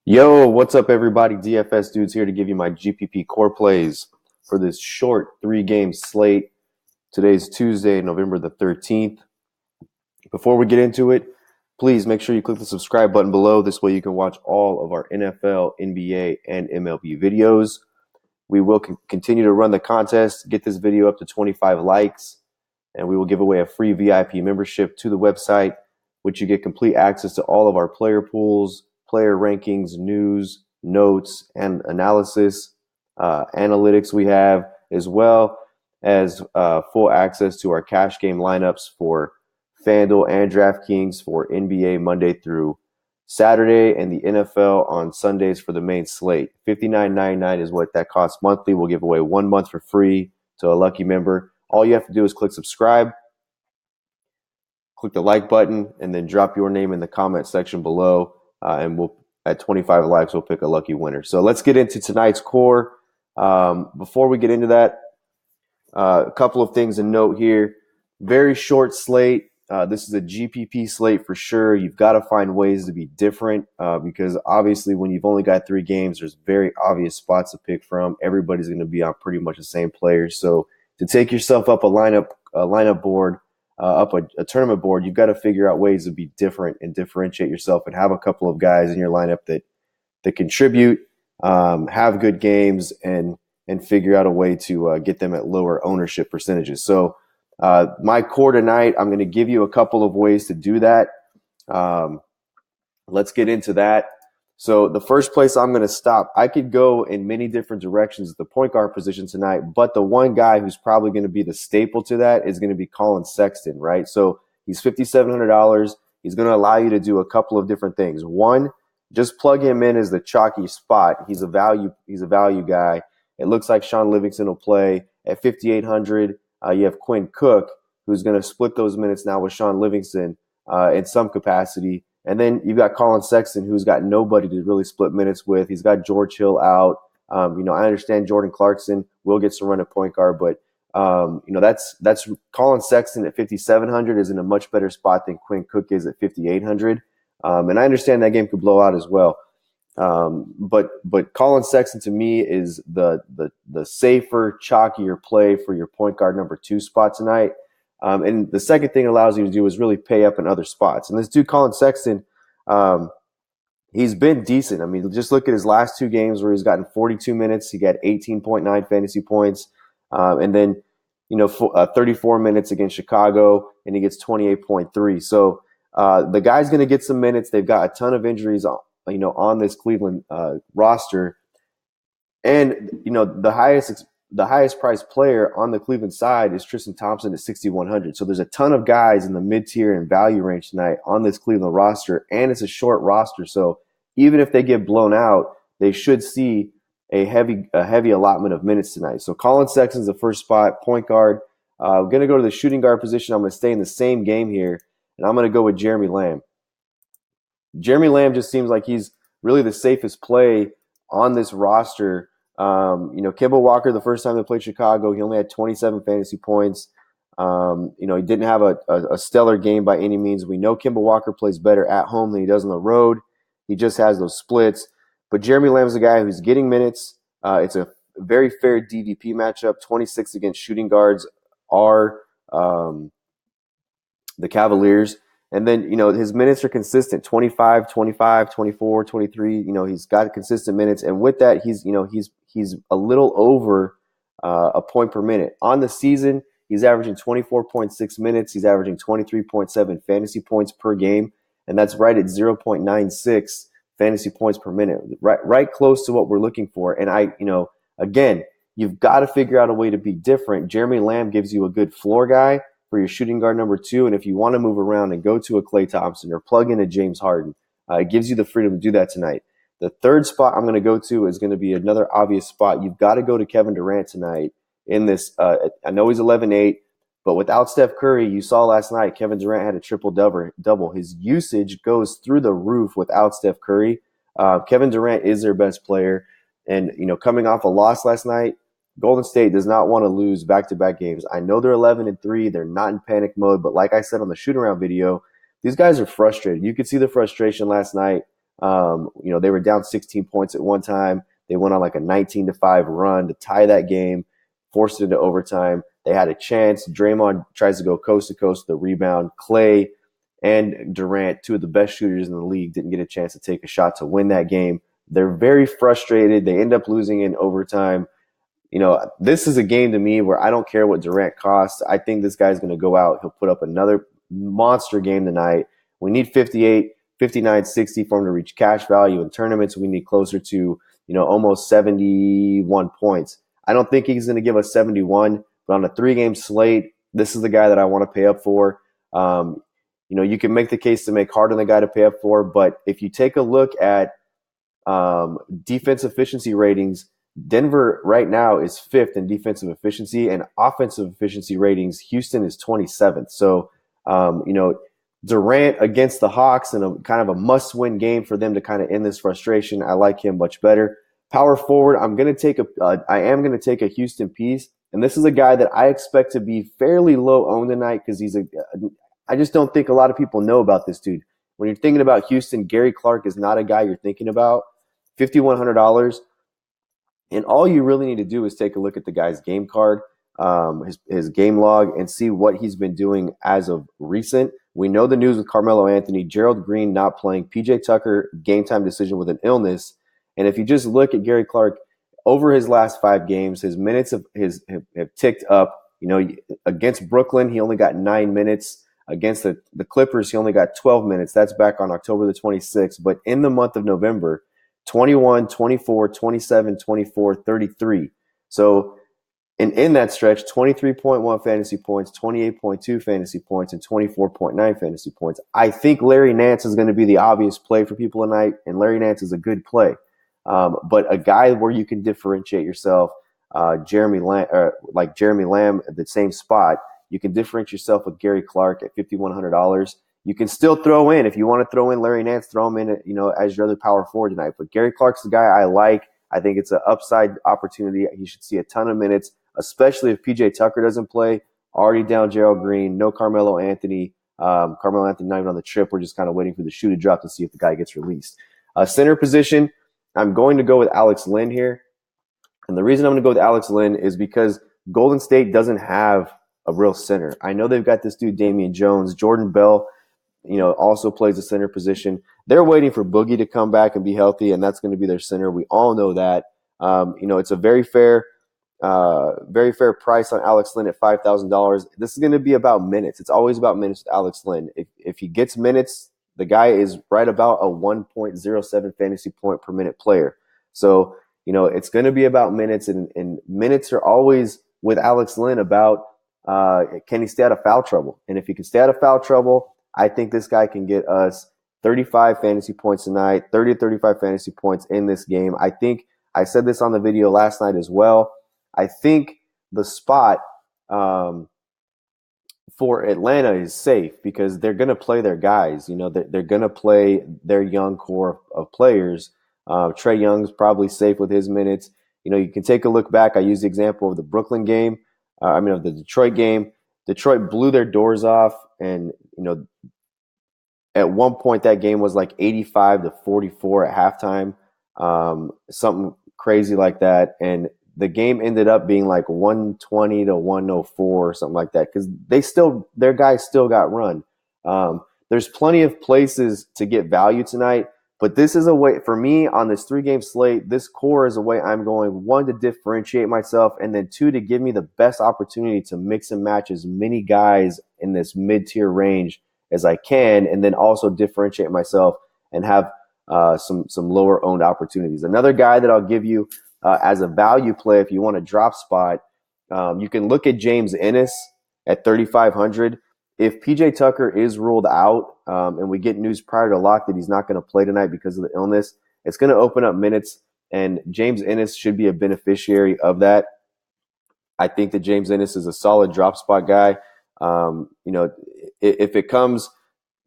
Yo, what's up, everybody? DfsDudes here to give you my GPP Core plays for this short three-game slate. Today's Tuesday, November the 13th. Before we get into it, please make sure you click the subscribe button below. This way you can watch all of our NFL, NBA, and MLB videos. We will continue to run the contest, get this video up to 25 likes, and we will give away a free VIP membership to the website, which you get complete access to all of our player pools, player rankings, news, notes, and analysis, analytics we have, as well as full access to our cash game lineups for FanDuel and DraftKings for NBA Monday through Saturday, and the NFL on Sundays for the main slate. $59.99 is what that costs monthly. We'll give away 1 month for free to a lucky member. All you have to do is click subscribe, click the like button, and then drop your name in the comment section below. And we'll, at 25 likes, we'll pick a lucky winner. So let's get into tonight's core. Before we get into that, a couple of things to note here. Very short slate. This is a GPP slate for sure. You've got to find ways to be different because obviously when you've only got 3 games, there's very obvious spots to pick from. Everybody's going to be on pretty much the same players. So to take yourself up a lineup board, up a tournament board, you've got to figure out ways to be different and differentiate yourself and have a couple of guys in your lineup that contribute, have good games, and figure out a way to get them at lower ownership percentages. So my core tonight, I'm going to give you a couple of ways to do that. Let's get into that. So the first place I'm going to stop, I could go in many different directions at the point guard position tonight, but the one guy who's probably going to be the staple to that is going to be Colin Sexton, right? So he's $5,700. He's going to allow you to do a couple of different things. One, just plug him in as the chalky spot. He's a value guy. It looks like Sean Livingston will play at 5,800. You have Quinn Cook, who's going to split those minutes now with Sean Livingston in some capacity. And then you've got Colin Sexton, who's got nobody to really split minutes with. He's got George Hill out. I understand Jordan Clarkson will get some run at point guard, but that's Colin Sexton at 5,700 is in a much better spot than Quinn Cook is at 5,800. And I understand that game could blow out as well. But Colin Sexton to me is the safer, chalkier play for your point guard number 2 spot tonight. And the second thing it allows you to do is really pay up in other spots. And this dude, Colin Sexton, he's been decent. I mean, just look at his last 2 games where he's gotten 42 minutes. He got 18.9 fantasy points. And then, 34 minutes against Chicago, and he gets 28.3. So the guy's going to get some minutes. They've got a ton of injuries on this Cleveland roster. And, the highest priced player on the Cleveland side is Tristan Thompson at 6,100. So there's a ton of guys in the mid-tier and value range tonight on this Cleveland roster, and it's a short roster. So even if they get blown out, they should see a heavy allotment of minutes tonight. So Colin Sexton's the first spot, point guard. I'm going to go to the shooting guard position. I'm going to stay in the same game here, and I'm going to go with Jeremy Lamb. Jeremy Lamb just seems like he's really the safest play on this roster. Kemba Walker, the first time they played Chicago, he only had 27 fantasy points. He didn't have a stellar game by any means. We know Kemba Walker plays better at home than he does on the road. He just has those splits. But Jeremy Lamb's a guy who's getting minutes. It's a very fair DVP matchup. 26 against shooting guards are the Cavaliers. And then, his minutes are consistent, 25, 25, 24, 23. He's got consistent minutes. And with that, he's a little over a point per minute. On the season, he's averaging 24.6 minutes. He's averaging 23.7 fantasy points per game. And that's right at 0.96 fantasy points per minute. Right close to what we're looking for. And again, you've got to figure out a way to be different. Jeremy Lamb gives you a good floor guy for your shooting guard number 2. And if you want to move around and go to a Klay Thompson or plug in a James Harden, it gives you the freedom to do that tonight. The third spot I'm going to go to is going to be another obvious spot. You've got to go to Kevin Durant tonight in this. I know he's 11-8, but without Steph Curry, you saw last night, Kevin Durant had a triple-double. His usage goes through the roof without Steph Curry. Kevin Durant is their best player. And, coming off a loss last night, Golden State does not want to lose back-to-back games. I know they're 11-3. They're not in panic mode. But like I said on the shoot-around video, these guys are frustrated. You could see the frustration last night They were down 16 points at one time. They went on like a 19-5 run to tie that game, forced it into overtime. They had a chance. Draymond tries to go coast to coast with the rebound. Clay and Durant, two of the best shooters in the league, didn't get a chance to take a shot to win that game. They're very frustrated. They end up losing in overtime. This is a game to me where I don't care what Durant costs. I think this guy's going to go out. He'll put up another monster game tonight. We need 58, 59, 60 for him to reach cash value. In tournaments, we need closer to, almost 71 points. I don't think he's going to give us 71, but on a 3-game slate, this is the guy that I want to pay up for. You can make the case to make Harden the guy to pay up for, but if you take a look at defense efficiency ratings, Denver right now is 5th in defensive efficiency, and offensive efficiency ratings, Houston is 27th. So, Durant against the Hawks in a kind of a must-win game for them to kind of end this frustration. I like him much better. Power forward, I am going to take a Houston piece, and this is a guy that I expect to be fairly low owned tonight because I just don't think a lot of people know about this dude. When you're thinking about Houston, Gary Clark is not a guy you're thinking about. $5,100. And all you really need to do is take a look at the guy's game card, his game log, and see what he's been doing as of recent. We know the news with Carmelo Anthony, Gerald Green not playing, PJ Tucker game time decision with an illness. And if you just look at Gary Clark over his last 5 games, his minutes have ticked up. Against Brooklyn, he only got 9 minutes. Against the Clippers, he only got 12 minutes. That's back on October the 26th. But in the month of November, 21, 24, 27, 24, 33. So in that stretch, 23.1 fantasy points, 28.2 fantasy points, and 24.9 fantasy points. I think Larry Nance is going to be the obvious play for people tonight, and Larry Nance is a good play. But a guy where you can differentiate yourself, Jeremy Lamb at the same spot, you can differentiate yourself with Gary Clark at $5,100. You can still throw in, if you want to throw in Larry Nance, throw him in, as your other power forward tonight. But Gary Clark's the guy I like. I think it's an upside opportunity. He should see a ton of minutes, especially if PJ Tucker doesn't play. Already down Gerald Green, no Carmelo Anthony. Carmelo Anthony not even on the trip. We're just kind of waiting for the shoe to drop to see if the guy gets released. Center position, I'm going to go with Alex Len here. And the reason I'm going to go with Alex Len is because Golden State doesn't have a real center. I know they've got this dude, Damian Jones. Jordan Bell, also plays the center position. They're waiting for Boogie to come back and be healthy, and that's going to be their center. We all know that. It's a very fair price on Alex Len at $5,000. This is going to be about minutes. It's always about minutes with Alex Len. If he gets minutes, the guy is right about a 1.07 fantasy point per minute player. So, it's going to be about minutes, and minutes are always with Alex Len about can he stay out of foul trouble? And if he can stay out of foul trouble, I think this guy can get us 35 fantasy points tonight, 30 to 35 fantasy points in this game. I think I said this on the video last night as well. I think the spot for Atlanta is safe because they're going to play their guys. They're going to play their young core of players. Trae Young's probably safe with his minutes. You can take a look back. I used the example of the Brooklyn game. Of the Detroit game. Detroit blew their doors off, and at one point that game was like 85-44 at halftime, something crazy like that, and the game ended up being like 120-104 or something like that because their guys still got run. There's plenty of places to get value tonight. But this is a way, for me, on this 3-game slate, this core is a way I'm going, 1, to differentiate myself, and then 2, to give me the best opportunity to mix and match as many guys in this mid-tier range as I can, and then also differentiate myself and have some lower-owned opportunities. Another guy that I'll give you as a value play, if you want a drop spot, you can look at James Ennis at 3,500. If PJ Tucker is ruled out and we get news prior to lock that he's not going to play tonight because of the illness, it's going to open up minutes, and James Ennis should be a beneficiary of that. I think that James Ennis is a solid drop spot guy. If it comes,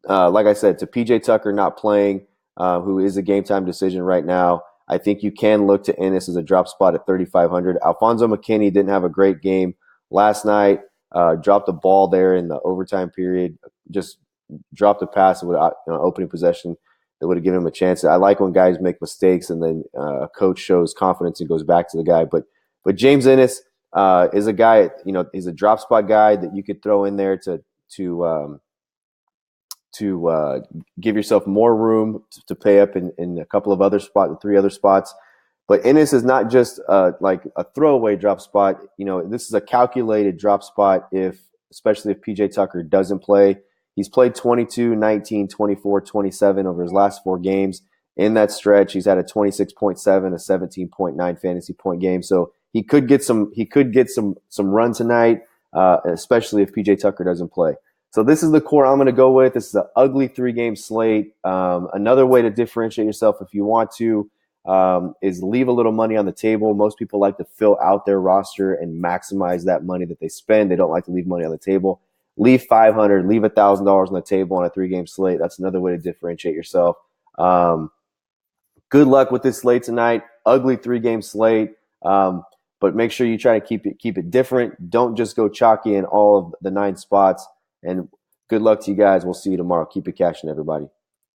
like I said, to PJ Tucker not playing, who is a game time decision right now, I think you can look to Ennis as a drop spot at 3,500. Alfonso McKinney didn't have a great game last night. Dropped the ball there in the overtime period, just dropped a pass with opening possession. that would have given him a chance. I like when guys make mistakes and then a coach shows confidence and goes back to the guy. But James Ennis is a guy, he's a drop spot guy that you could throw in there to give yourself more room to pay up in a couple of other spots, 3 other spots. But Ennis is not just like a throwaway drop spot. This is a calculated drop spot especially if PJ Tucker doesn't play. He's played 22, 19, 24, 27 over his last 4 games. In that stretch, he's had a 26.7, a 17.9 fantasy point game. So he could get some run tonight, especially if PJ Tucker doesn't play. So this is the core I'm going to go with. This is an ugly 3-game slate. Another way to differentiate yourself if you want to is leave a little money on the table. Most people like to fill out their roster and maximize that money that they spend. They don't like to leave money on the table. Leave $500, leave $1,000 on the table on a 3-game slate. That's another way to differentiate yourself. Good luck with this slate tonight. Ugly 3-game slate. But make sure you try to keep it different. Don't just go chalky in all of the 9 spots. And good luck to you guys. We'll see you tomorrow. Keep it cashing, everybody.